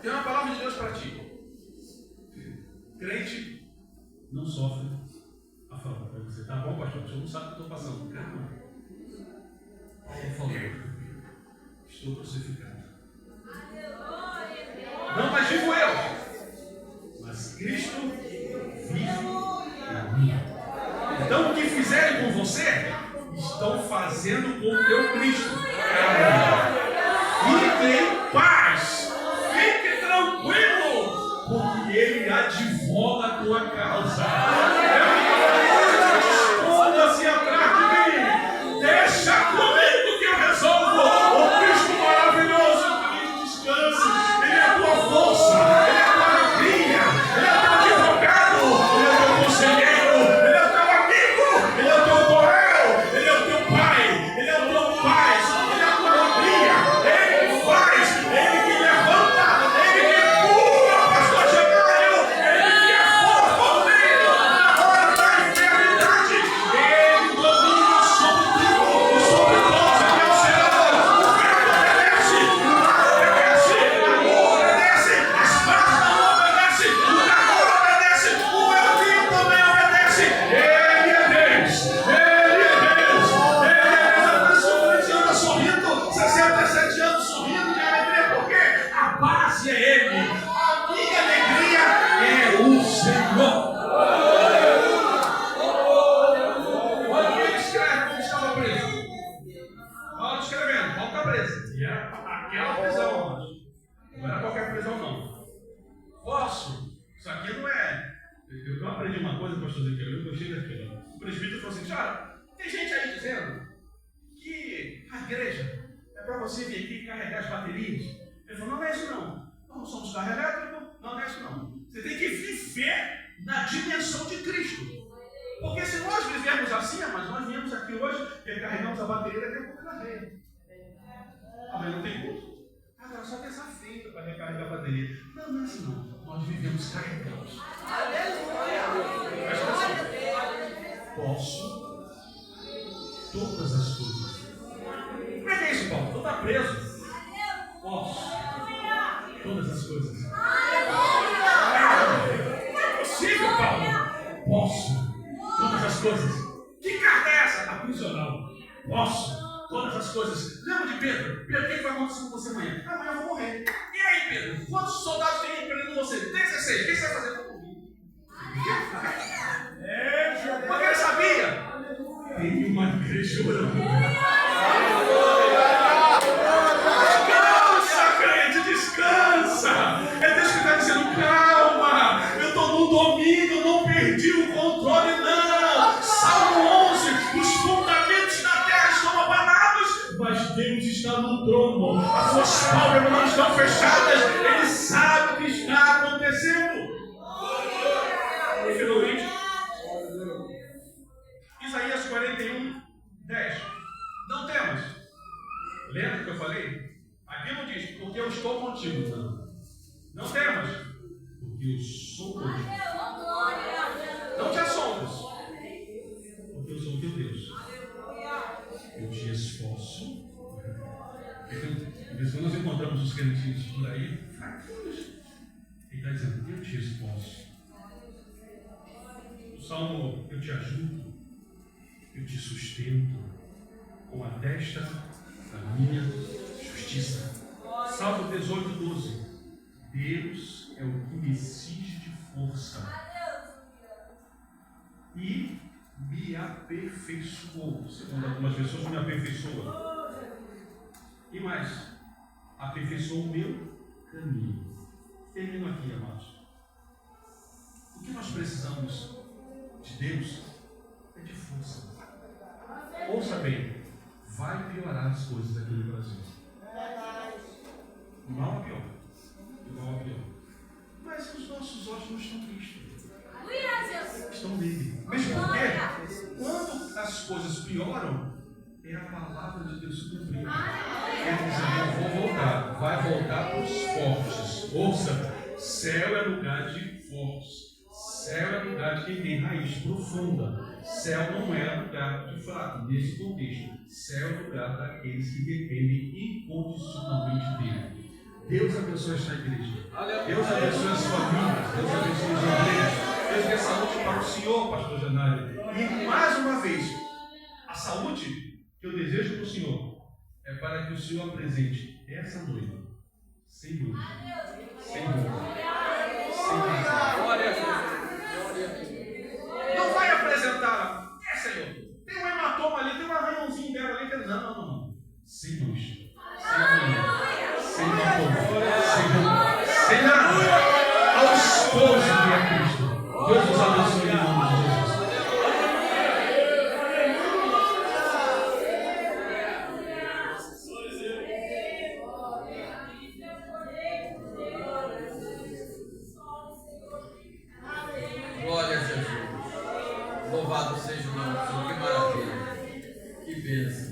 Tem uma palavra de Deus para ti. Crente não sofre afronta. Você tá bom, pastor? Você não sabe o que eu estou passando. Calma. Paulo falou: estou crucificado. Não mais vivo eu, mas Cristo vive na mim. Então o que fizerem com você, estão fazendo com o teu Cristo. Fique em paz, fique tranquilo, porque Ele advoga a tua causa. Esconda-se atrás de mim, deixa comigo que eu resolvo. O Cristo maravilhoso, que Ele descanse, Ele é a tua força, Ele é a tua alegria, Ele é o teu advogado, Ele é o teu conselheiro, Ele é o teu amigo, Ele é o teu correio, Ele é o teu pai, Ele é o teu paz, Ele é a tua alegria, Ele que faz, Ele que levanta, Ele que cura, pastor Jacaio, Ele que é força dele na hora da enfermidade, Ele domina sobre tudo e sobre todos. Ele é o Senhor, o vento obedece, o mar obedece, a lua obedece, as praças não obedecem, o dragão obedece, o Elohim também obedece. Ele é Deus, Ele é Deus, Ele é Deus. É por isso que o crente anda sorrindo, 67 anos sorrindo de alegria, porque a base é Ele, a minha alegria é o Senhor. Olha o que ele escreve quando estava preso. Paulo escrevendo, Paulo está preso. E era aquela prisão, amados. Não era qualquer prisão, não. Posso? Isso aqui não é. Eu aprendi uma coisa, pastor Ezequiel, eu gostei daquilo. O presbítero falou assim: olha, tem gente aí dizendo que a igreja é para você vir aqui carregar as baterias. Ele falou: não é isso não. Nós não somos carro elétrico, não é isso não. Você tem que viver na dimensão de Cristo. Porque se nós vivermos assim, mas nós viemos aqui hoje e carregamos a bateria, daqui a pouco ela veio. Mas não tem culto. Agora só que essa vai carregar a bateria. Não, não é assim não. Nós vivemos carregados. Presta atenção. Posso todas as coisas. Como é que é isso, Paulo? Tu está preso. Posso todas as coisas. Não é possível, Paulo. Posso todas as coisas. Que carta é essa? Aprisional. Posso todas as coisas. Lembra de Pedro? Pedro, o que vai acontecer com você amanhã? Amanhã eu vou morrer. E aí, Pedro? Quantos soldados tem prendendo você? 16. O que você vai fazer? Porque ele sabia. Tem uma igreja orando. Descansa, crente, descansa. É Deus que está dizendo, calma. Eu estou no domínio, não perdi o controle, não. Salmo 11, os fundamentos da terra estão abalados, mas Deus está no trono. As suas pálpebras não estão fechadas. Ele sabe o que está acontecendo. E finalmente, Isaías 41, 10. Não temas. Lembra que eu falei? Aqui não diz, porque eu estou contigo. Não temas, porque eu sou contigo. Não te assombres, porque eu sou o teu Deus. Eu te esforço. Quando nós encontramos os crentes por aí, fraquinhos, ele está dizendo, eu te esforço. O Salmo, eu te ajudo, eu te sustento com a destra da minha justiça. Salmo 18, 12. Deus é o que me cinge de força e me aperfeiçoou. Segundo algumas pessoas, me aperfeiçoa. E mais, aperfeiçoou o meu caminho. Termino aqui, amados. O que nós precisamos de Deus é de força. Ouça bem, vai piorar as coisas aqui no Brasil. Mal a pior. Igual a pior. Mas os nossos olhos não estão em Cristo. Estão nele. Mesmo porque, quando as coisas pioram, é a palavra de Deus se cumprir. Ele diz, eu vou voltar. Vai voltar para os fortes. Ouça, céu é lugar de fortes. Céu é lugar de quem tem raiz profunda. Céu não é lugar de fraco, nesse contexto. Céu é lugar daqueles que dependem incondicionalmente dele. Deus abençoe esta igreja. Deus abençoe as famílias. Deus abençoe os obreiros. Deus dê saúde para o Senhor, pastor Janário. E mais uma vez, a saúde que eu desejo para o Senhor é para que o Senhor apresente essa noiva sem luz, sem roupa, sem casa. Não vai apresentar, Senhor, tem um hematoma ali, tem um arranhãozinho dela ali. Não. Sem luz, sem amanhã, sem vapor, sem roupa, sem nada. Ao esposo que é Cristo. Deus nos abençoe em nome de Jesus. Glória a Jesus. Louvado seja o nome do Senhor. Que maravilha. Que bênção.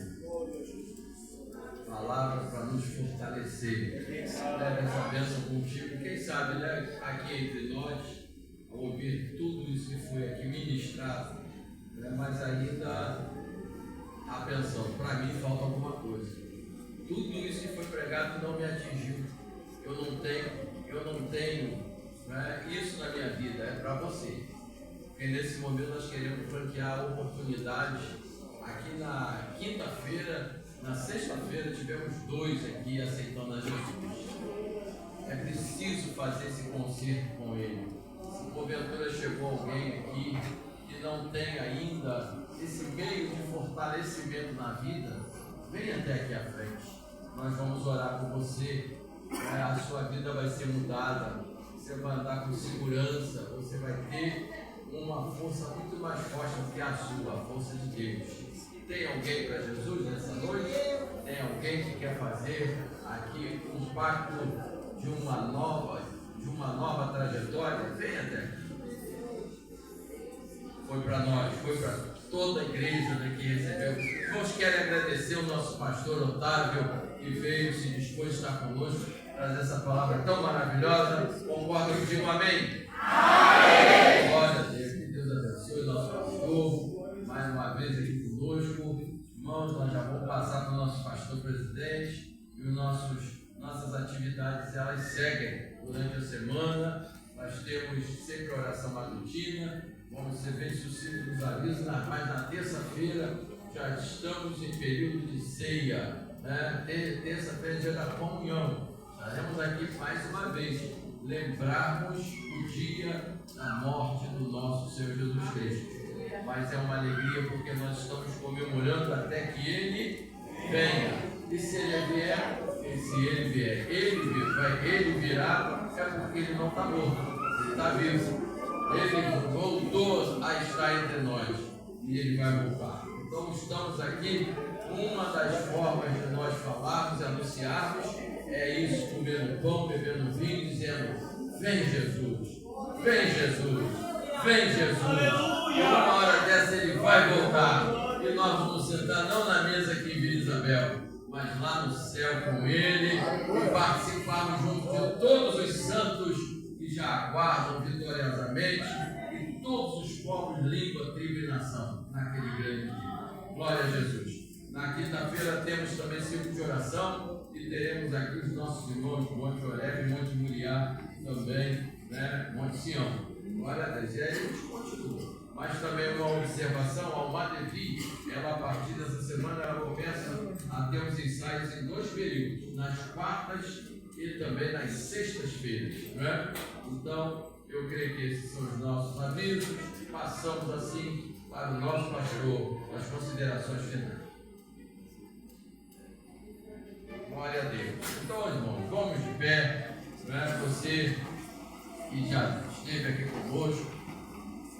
Palavra para nos fortalecer. Leve essa bênção contigo. Quem sabe, né, aqui entre nós, ao ouvir tudo isso que foi aqui ministrado, né, mas ainda a pensão, para mim falta alguma coisa. Tudo isso que foi pregado não me atingiu. Eu não tenho, né, isso na minha vida, é para você. Porque nesse momento nós queremos franquear oportunidades. Aqui na quinta-feira, na sexta-feira, tivemos 2 aqui aceitando a Jesus. É preciso fazer esse concerto com Ele. Se porventura chegou alguém aqui que não tem ainda esse meio de fortalecimento na vida, venha até aqui à frente. Nós vamos orar por você. A sua vida vai ser mudada. Você vai andar com segurança. Você vai ter uma força muito mais forte do que a sua, a força de Deus. Tem alguém para Jesus nessa noite? Tem alguém que quer fazer aqui um pacto de uma nova trajetória? Vem até aqui. Foi para nós, foi para toda a igreja que recebeu. Nós queremos agradecer o nosso pastor Otávio, que veio, se dispôs a estar conosco. trazer essa palavra tão maravilhosa. Concorda comigo? Amém? Amém! Glória a Deus. Que Deus abençoe o nosso pastor. Mais uma vez aqui conosco. Irmãos, nós já vamos passar para o nosso pastor presidente. E nossas atividades, elas seguem durante a semana. Nós temos sempre oração matutina. Vamos ser bem sucintos nos avisos, mas na terça-feira já estamos em período de ceia, né? Terça-feira é dia da comunhão. Estaremos aqui mais uma vez, lembrarmos o dia da morte do nosso Senhor Jesus Cristo. Mas é uma alegria porque nós estamos comemorando até que Ele venha. E se Ele vier, Ele virá, é porque Ele não está morto, Ele está vivo. Ele voltou a estar entre nós e Ele vai voltar. Então estamos aqui, uma das formas de nós falarmos e anunciarmos é isso, comendo pão, bebendo vinho, dizendo: vem Jesus, vem Jesus, vem Jesus. Uma hora dessa Ele vai voltar e nós vamos sentar não na mesa aqui em Vila Isabel, mas lá no céu com Ele e participarmos junto de todos os santos que já aguardam vitoriosamente e todos os povos, língua, tribo e nação naquele grande dia. Glória a Jesus. Na quinta-feira temos também ciclo de oração e teremos aqui os nossos irmãos Monte Oreb e Monte Muriá também, né? Monte Sião. Glória a Deus. E aí a gente continua. Mas também uma observação, a Almadevi, ela a partir dessa semana ela começa a ter os ensaios em 2 períodos, nas quartas e também nas sextas-feiras, né? Então, eu creio que esses são os nossos avisos. Passamos assim para o nosso pastor, as considerações finais. Glória a Deus. Então, irmãos, vamos de pé, né? Você que já esteve aqui conosco,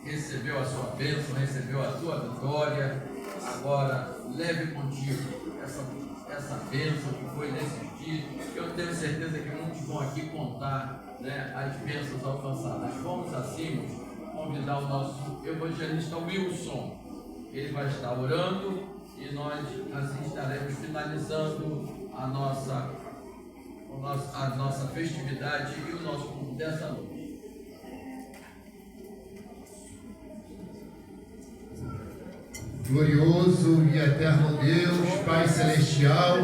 recebeu a sua bênção, recebeu a tua vitória, agora leve contigo essa bênção que foi nesse dia. Eu tenho certeza que muitos vão aqui contar, né, as bênçãos alcançadas. Vamos assim convidar o nosso evangelista Wilson. Ele vai estar orando e nós assim estaremos finalizando a nossa festividade e o nosso culto dessa noite. Glorioso e eterno Deus, Pai Celestial,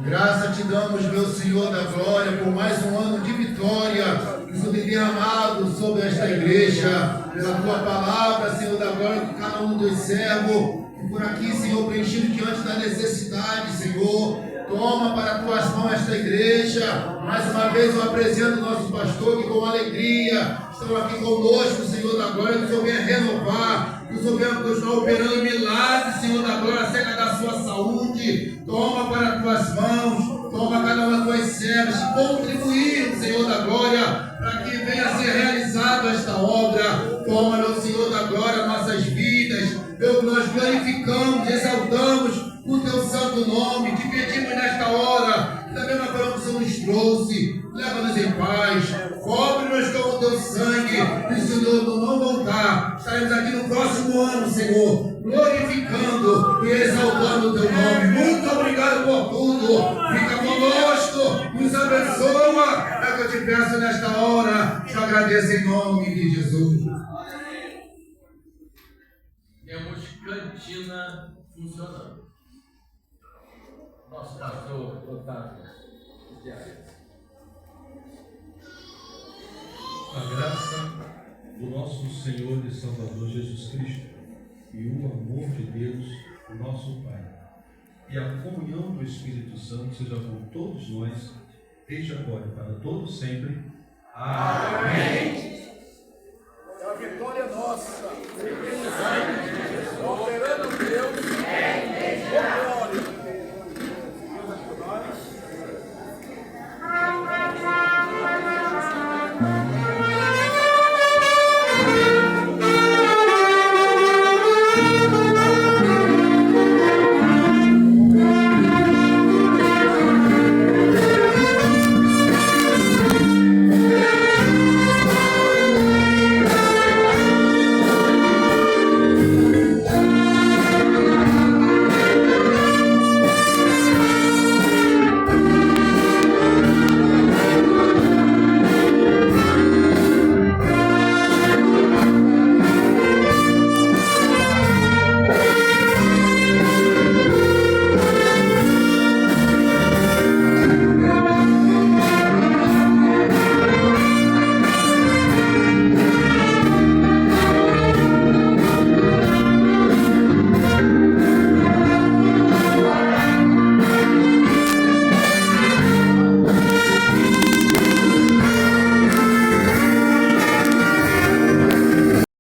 graça te damos, meu Senhor da glória, por mais um ano de vitória que foi derramado sobre esta igreja, pela tua palavra, Senhor da glória, por cada um dos servos, e por aqui, Senhor, preenchido diante da necessidade, Senhor. Toma para tuas mãos esta igreja. Mais uma vez eu apresento o nosso pastor que com alegria estão aqui conosco, Senhor da glória, que o Senhor venha renovar, que o Senhor venha continuar operando milagres, Senhor da glória, acerca da sua saúde. Toma para tuas mãos, toma cada uma das tuas servas, contribuir, Senhor da glória, para que venha a ser realizada esta obra. Toma, meu Senhor da glória, nossas vidas. Nós glorificamos, exaltamos o teu santo nome, te pedimos nesta hora, da mesma forma que o Senhor nos trouxe, leva-nos em paz, cobre-nos com o teu sangue, e se o Senhor não voltar, estaremos aqui no próximo ano, Senhor, glorificando e exaltando o teu nome. Muito obrigado por tudo, fica conosco, nos abençoa, é o que eu te peço nesta hora, te agradeço em nome de Jesus. Temos cantina funcionando. Nosso pastor Otávio. A graça do nosso Senhor e Salvador Jesus Cristo e o amor de Deus, o nosso Pai, e a comunhão do Espírito Santo seja com todos nós, desde agora e para todos sempre. Amém. É a vitória nossa. Operando Deus. Glória. Deus é por nós.